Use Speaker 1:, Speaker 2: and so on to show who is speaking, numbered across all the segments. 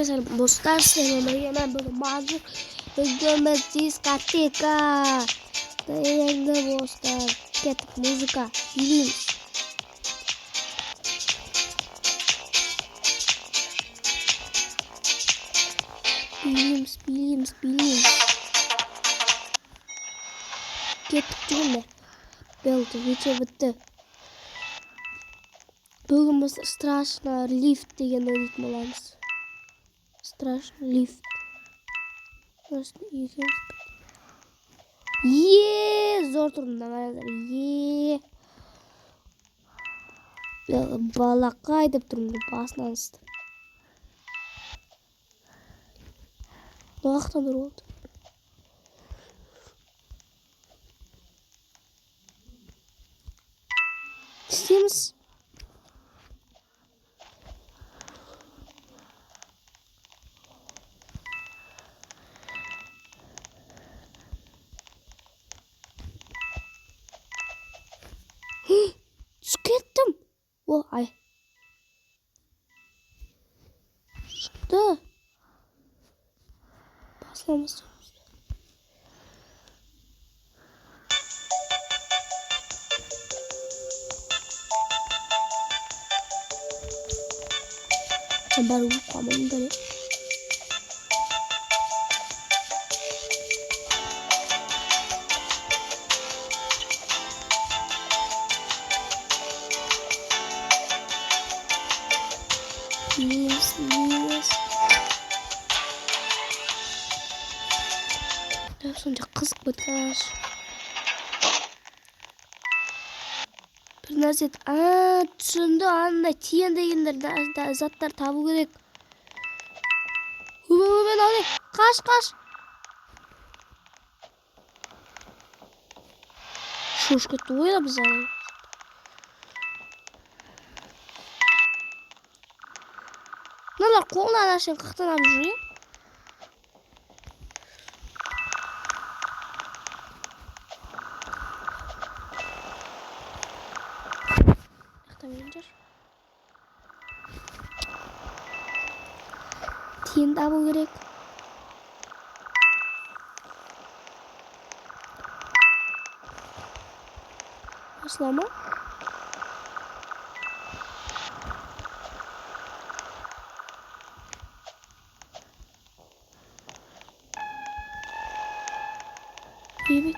Speaker 1: Arkadaşlar bosslar sevmemeli hemen böyle mazur gömez diskoteka. Dayandı bosslar. Ketip muzika. Film. Bilmiyorum. Ketip değil mi? Belki geçe bitti. Bugün biz страшно lift деген oynayıp olamız. Страшно lift. Просто екеуміз. Зор тұрмын қараңдар. Балақай деп тұрмын басынан ысты. Уақыттан ұры болды. İsteyemiz. Çıkarttım. Ay. Çıktı. Basmamız. Baru kamu dari. Yes. Sonra kızık bıtar. Bir нәрсе түсінді анда тиен дегендер заттар табу керек. Мен алайын. Қаш. Шошқа тойла біз алайын. Мыналар қолынан ашын қықтанап жүр. Тиен табу керек. Осылама. Evet.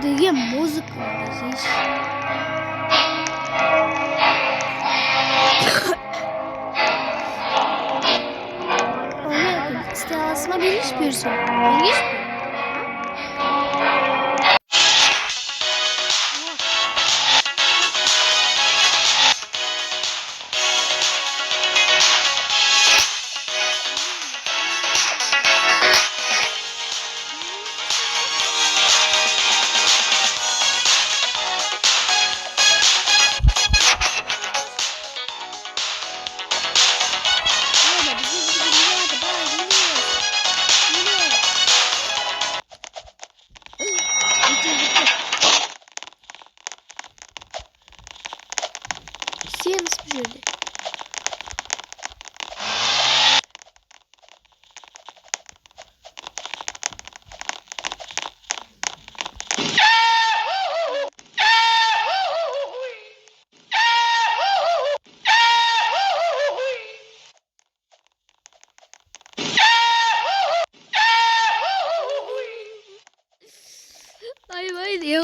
Speaker 1: Где музыка здесь? Стеллас, могишь персу? Могишь?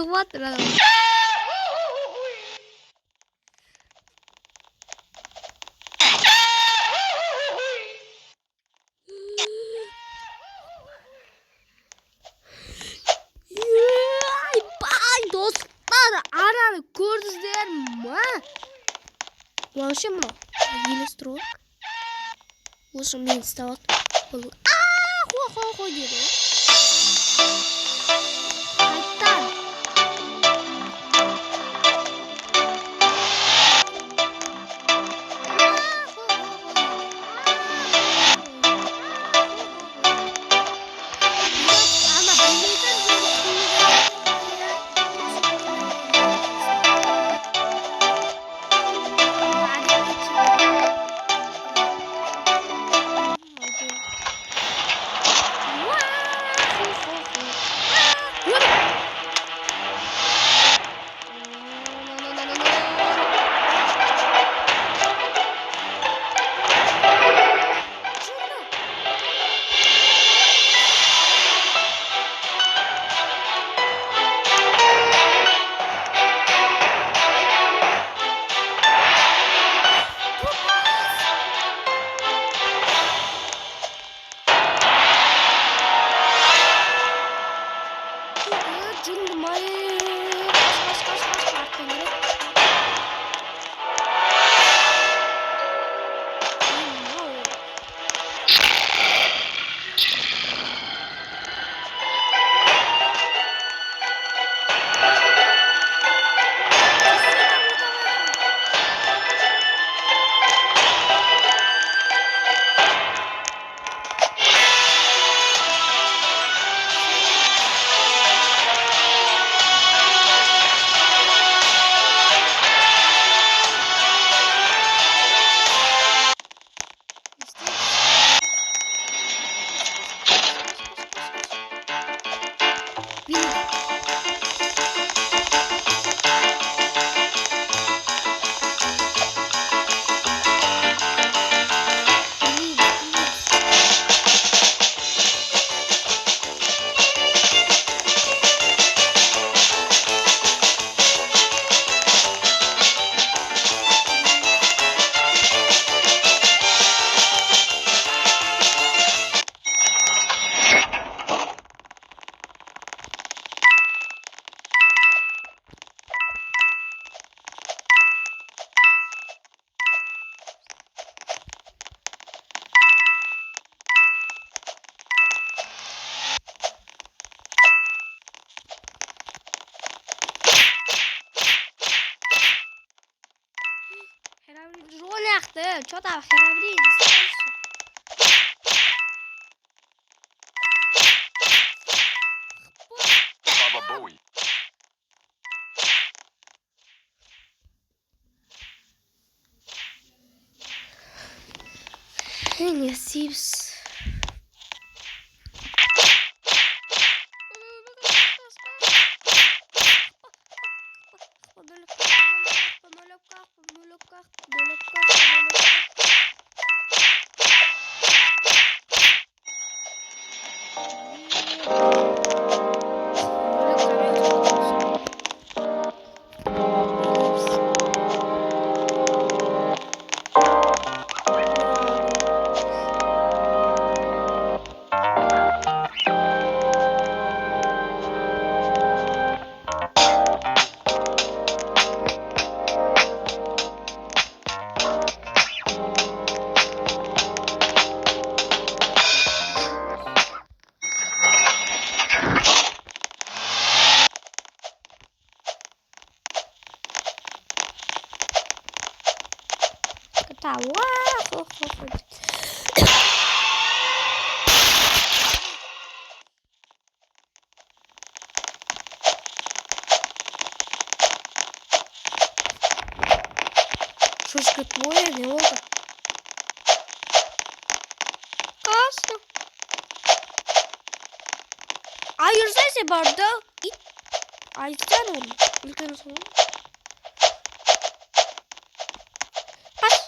Speaker 1: Çırpmattır adam. Bay dostlar, ararı gördünüzler mi? Вообще мно. Еле строк. Лучше мне вставать. Хо-хо-хо, деду. Айтан. Что там, херабрин? Не сипс. Tá, uau! Шушка твоя, Вилка. Каста. Ayırsaysa barda it. Ayırsan onu. Ülkenin sonu. Pas.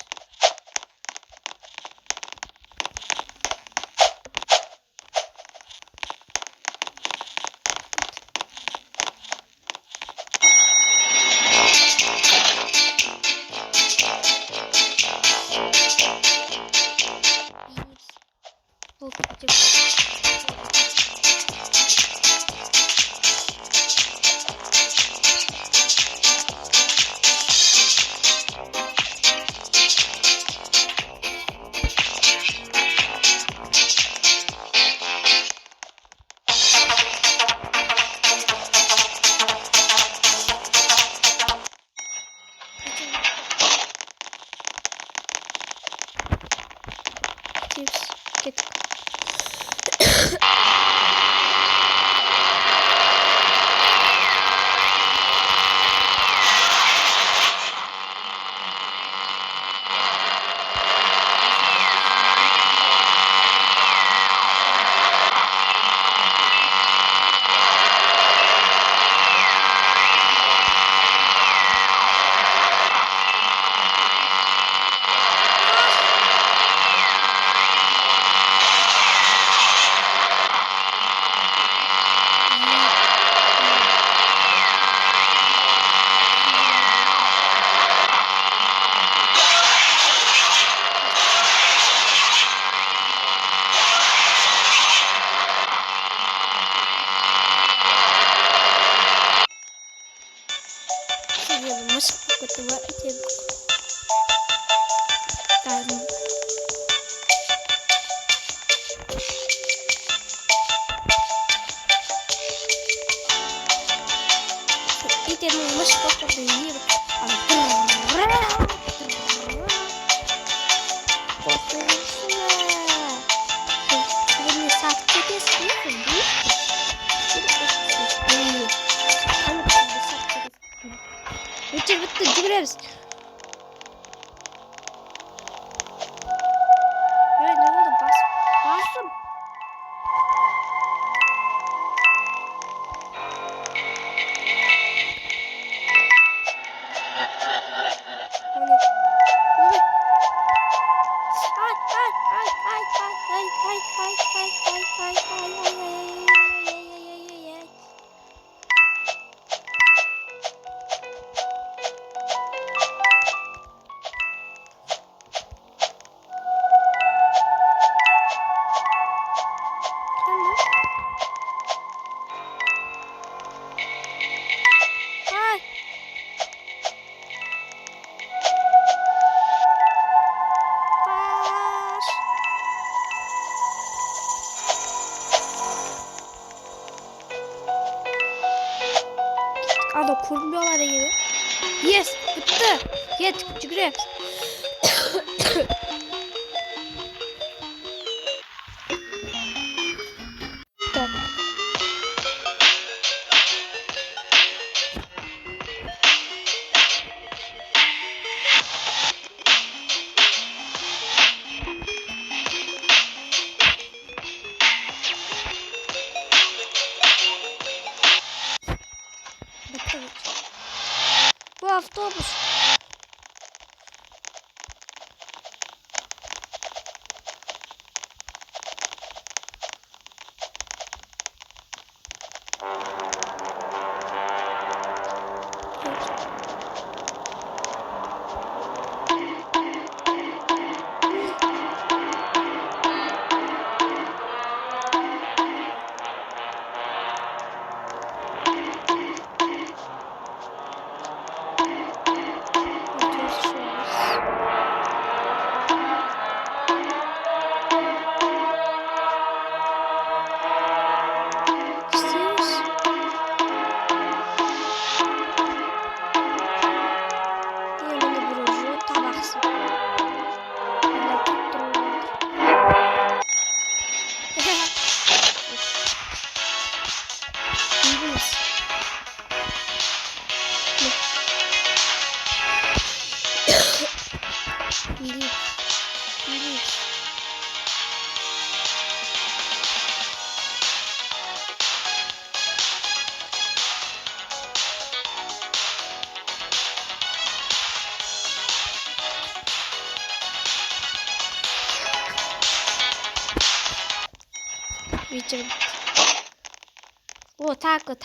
Speaker 1: Bitti gireriz. Böyle ne oldu? Bastım. Ada kurmuyorlar yine. Yes, bitti. Yet, çıkıyor. Bu avtobus. Bitirdim. O takı.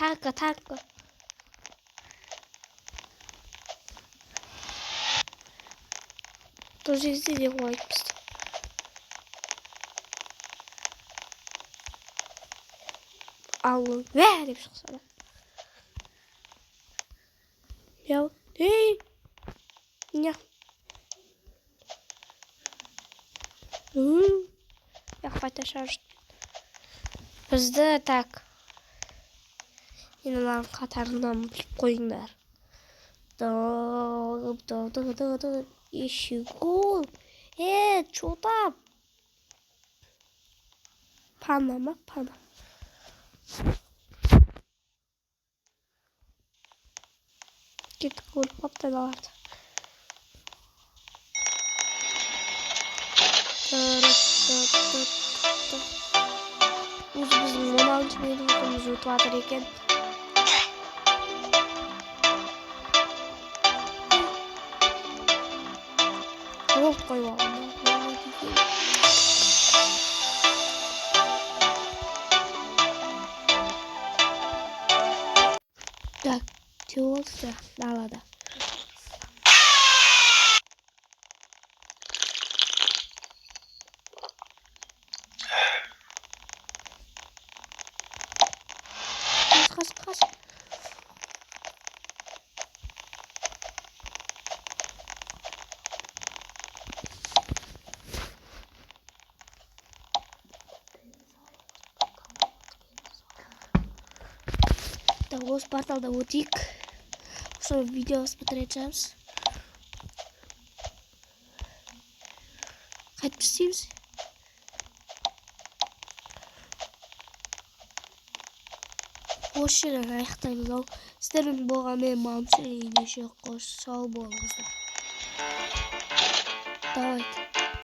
Speaker 1: Тоже здесь лайк. алың вә деп шықса да. Яу, ей! Не? Я хватит шаржит. Бізді так. Енілерін қатарынан біліп қойыңдар. Ещегол. Чё там? Пана ма? Пана. Кеттік өліп қаптан аларды. Өзі біздің 16-шы минутымыз өтіп жатыр екен. Олд қойып алғанда. Так, теория далада. Қас. Так, осы порталда өтейік. Сол видео смотреть жамыз. Қайтып істейміз. Осы жерден аяқтаймыз ау. Сіздермен болған мен мамсы ендеше қош сау болыңыздар. Давайте.